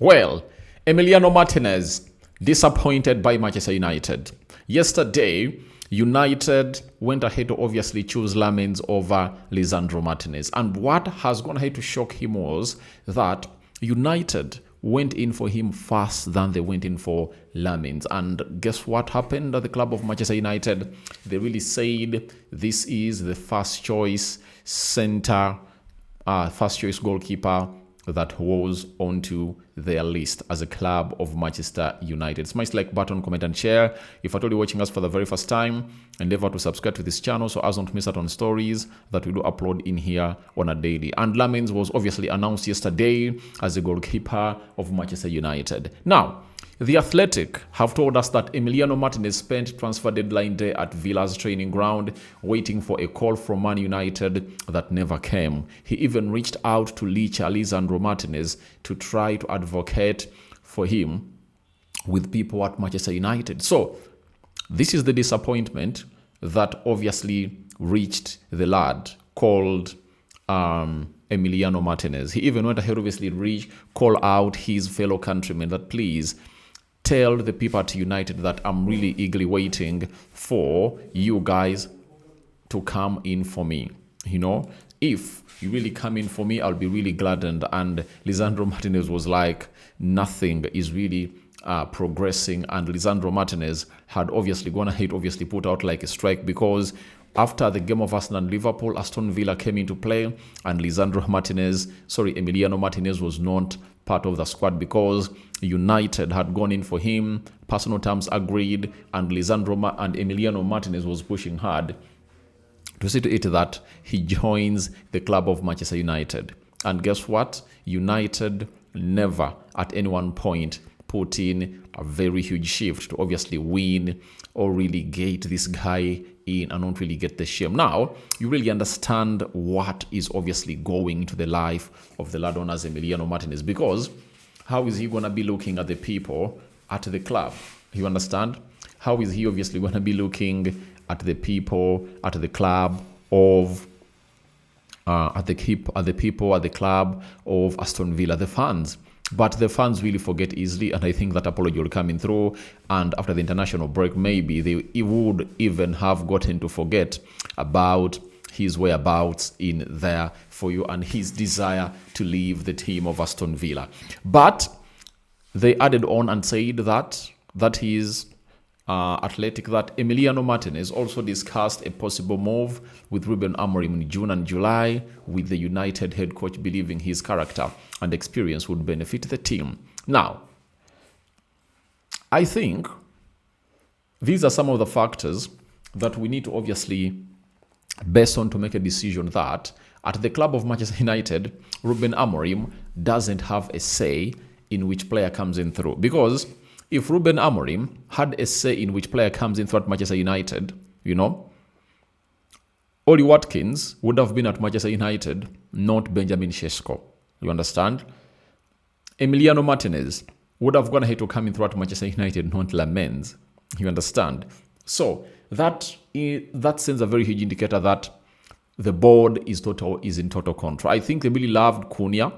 Well, Emiliano Martinez disappointed by Manchester United. Yesterday, United went ahead to obviously choose Lammens over Lisandro Martinez. And what has gone ahead to shock him was that United went in for him first than they went in for Lammens. And guess what happened at the club of Manchester United? They really said this is the first choice first choice goalkeeper that was onto their list as a club of Manchester United. Smash like button, comment and share. If at all you're watching us for the very first time, endeavor to subscribe to this channel so as not to miss out on stories that we do upload in here on a daily. And Lammens was obviously announced yesterday as the goalkeeper of Manchester United. Now, The Athletic have told us that Emiliano Martinez spent transfer deadline day at Villa's training ground waiting for a call from Man United that never came. He even reached out to Lisandro Martinez to try to advocate for him with people at Manchester United. So, this is the disappointment that obviously reached the lad called Emiliano Martinez. He even went ahead, obviously, call out his fellow countrymen that please tell the people at United that I'm really eagerly waiting for you guys to come in for me. You know, if you really come in for me, I'll be really gladdened. And Lisandro Martinez was like, nothing is really progressing. And Lisandro Martinez had obviously gone ahead, obviously put out like a strike, because after the game of Arsenal and Liverpool, Aston Villa came into play and Emiliano Martinez was not part of the squad because United had gone in for him, personal terms agreed, and Emiliano Martinez was pushing hard to see to it that he joins the club of Manchester United. And guess what? United never at any one point put in a very huge shift to obviously win or really get this guy in and not really get the shame. Now, you really understand what is obviously going to the life of the lad known as Emiliano Martinez, because how is he going to be looking at the people at the club? You understand? How is he obviously going to be looking at the people at the club of at the people at the club of Aston Villa, the fans? But the fans really forget easily, and I think that apology will come in through. And after the international break, maybe they would even have gotten to forget about his whereabouts in there for you and his desire to leave the team of Aston Villa. But they added on and said that his Athletic, that Emiliano Martinez also discussed a possible move with Ruben Amorim in June and July, with the United head coach believing his character and experience would benefit the team. Now, I think these are some of the factors that we need to obviously base on to make a decision that at the club of Manchester United, Ruben Amorim doesn't have a say in which player comes in through. Because if Ruben Amorim had a say in which player comes in through at Manchester United, you know, Oli Watkins would have been at Manchester United, not Benjamin Sesko. You understand? Emiliano Martinez would have gone ahead to come in through at Manchester United, not Lammens. You understand? So that sends a very huge indicator that the board is in total control. I think they really loved Cunha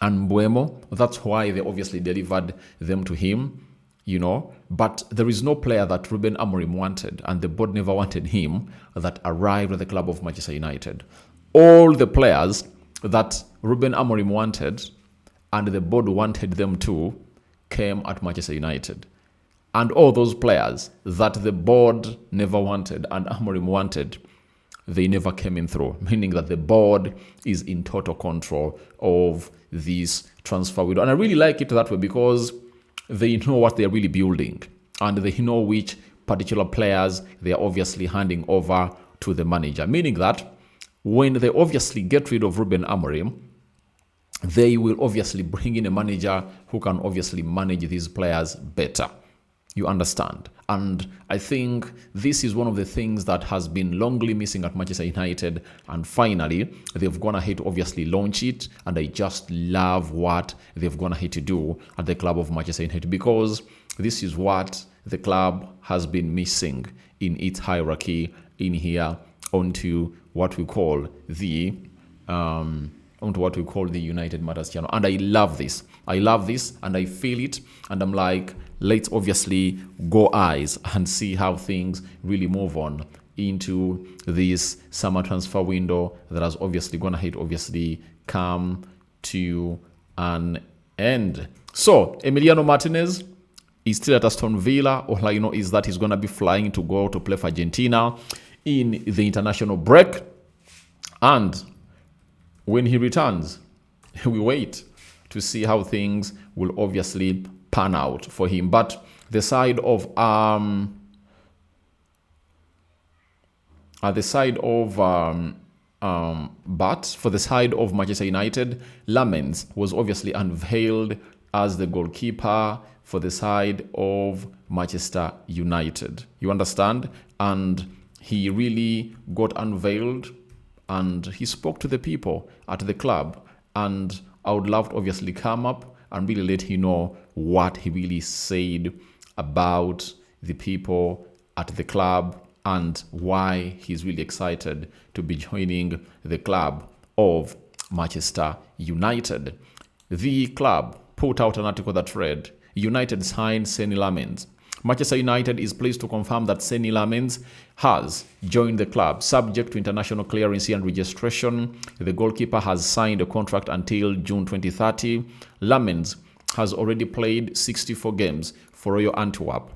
and Mbuemo. That's why they obviously delivered them to him, you know. But there is no player that Ruben Amorim wanted, and the board never wanted him, that arrived at the club of Manchester United. All the players that Ruben Amorim wanted and the board wanted them to came at Manchester United. And all those players that the board never wanted and Amorim wanted, they never came in through, meaning that the board is in total control of this transfer window. And I really like it that way, because they know what they're really building and they know which particular players they are obviously handing over to the manager, meaning that when they obviously get rid of Ruben Amorim, they will obviously bring in a manager who can obviously manage these players better. You understand? And I think this is one of the things that has been longly missing at Manchester United. And finally, they've gone ahead to obviously launch it. And I just love what they've gone ahead to do at the club of Manchester United, because this is what the club has been missing in its hierarchy in here onto what we call the onto what we call the United Matters channel. And I love this. I love this and I feel it. And I'm like, let's obviously go eyes and see how things really move on into this summer transfer window that has obviously gonna come to an end. So Emiliano Martinez is still at Aston Villa. All I know is that he's gonna be flying to go to play for Argentina in the international break. And when he returns, we wait to see how things will obviously pan out for him. But the side of for the side of Manchester United, Lammens was obviously unveiled as the goalkeeper for the side of Manchester United. You understand? And he really got unveiled and he spoke to the people at the club. And I would love to obviously come up and really let you know what he really said about the people at the club and why he's really excited to be joining the club of Manchester United. The club put out an article that read, United signed Senne Lammens. Manchester United is pleased to confirm that Senne Lammens has joined the club. Subject to international clearance and registration, the goalkeeper has signed a contract until June 2030. Lammens has already played 64 games for Royal Antwerp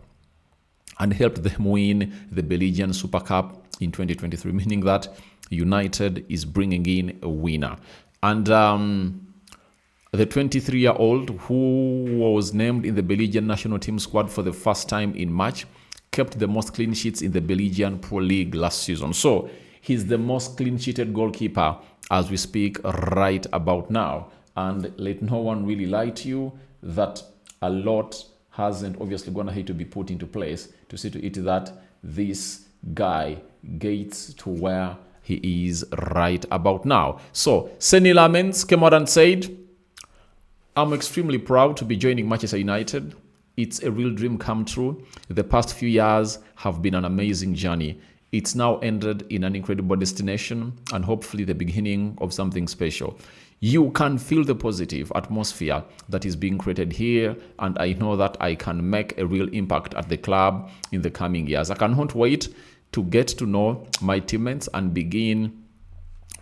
and helped them win the Belgian Super Cup in 2023, meaning that United is bringing in a winner. And the 23-year-old, who was named in the Belgian national team squad for the first time in March, kept the most clean sheets in the Belgian Pro League last season. So he's the most clean-sheeted goalkeeper as we speak right about now. And let no one really lie to you that a lot hasn't obviously gone ahead to be put into place to see to it that this guy gets to where he is right about now. So Senne Lammens came out and said, I'm extremely proud to be joining Manchester United. It's a real dream come true. The past few years have been an amazing journey. It's now ended in an incredible destination and hopefully the beginning of something special. You can feel the positive atmosphere that is being created here, and I know that I can make a real impact at the club in the coming years. I cannot wait to get to know my teammates and begin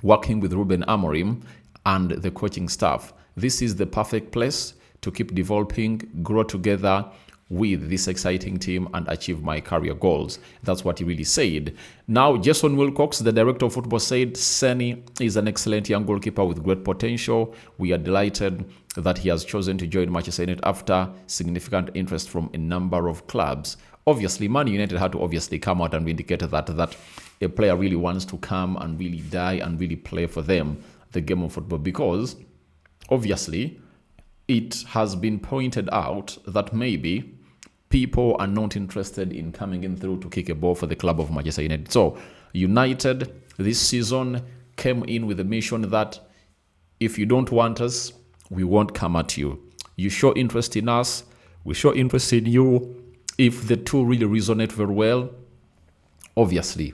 working with Ruben Amorim and the coaching staff. This is the perfect place to keep developing, grow together with this exciting team and achieve my career goals. That's what he really said. Now, Jason Wilcox, the director of football, said Senne is an excellent young goalkeeper with great potential. We are delighted that he has chosen to join Manchester United after significant interest from a number of clubs. Obviously, Man United had to obviously come out and indicate that a player really wants to come and really die and really play for them, the game of football, because obviously it has been pointed out that maybe people are not interested in coming in through to kick a ball for the club of Manchester United. So United this season came in with a mission that if you don't want us, we won't come at you. You show interest in us, we show interest in you. If the two really resonate very well, obviously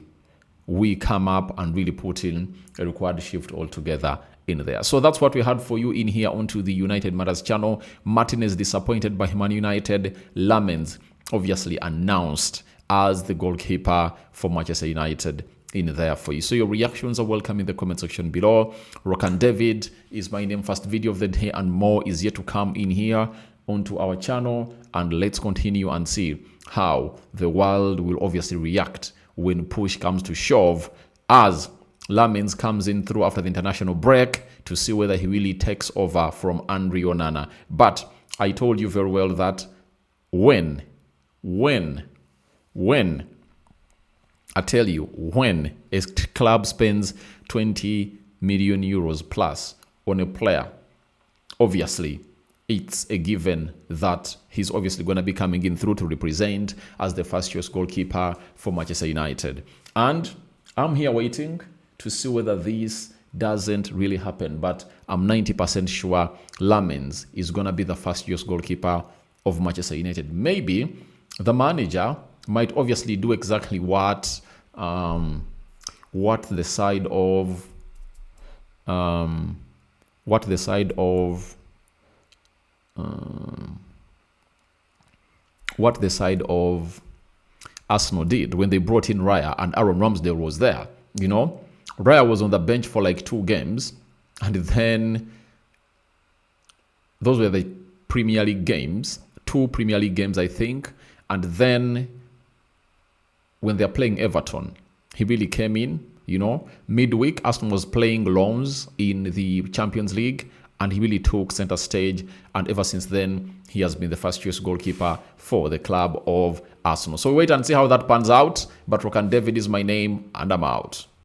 we come up and really put in a required shift altogether in there. So that's what we had for you in here onto the United Matters channel. Martinez disappointed by Man United. Lammens obviously announced as the goalkeeper for Manchester United in there for you. So your reactions are welcome in the comment section below. Rokan David is my name. First video of the day and more is yet to come in here onto our channel, and let's continue and see how the world will obviously react when push comes to shove as Lammens comes in through after the international break to see whether he really takes over from Andre Onana. But I told you very well that when I tell you, when a club spends 20 million euros plus on a player, obviously it's a given that he's obviously going to be coming in through to represent as the first choice goalkeeper for Manchester United. And I'm here waiting to see whether this doesn't really happen, but I'm 90% sure Lammens is going to be the first choice goalkeeper of Manchester United. Maybe the manager might obviously do exactly what the side of what the side of Arsenal did when they brought in Raya and Aaron Ramsdale was there. You know, Raya was on the bench for like 2 games, and then those were the Premier League games, 2 Premier League games, I think. And then when they're playing Everton, he really came in, you know. Midweek, Arsenal was playing loans in the Champions League, and he really took center stage. And ever since then, he has been the first choice goalkeeper for the club of Arsenal. So wait and see how that pans out. But Rokan David is my name, and I'm out.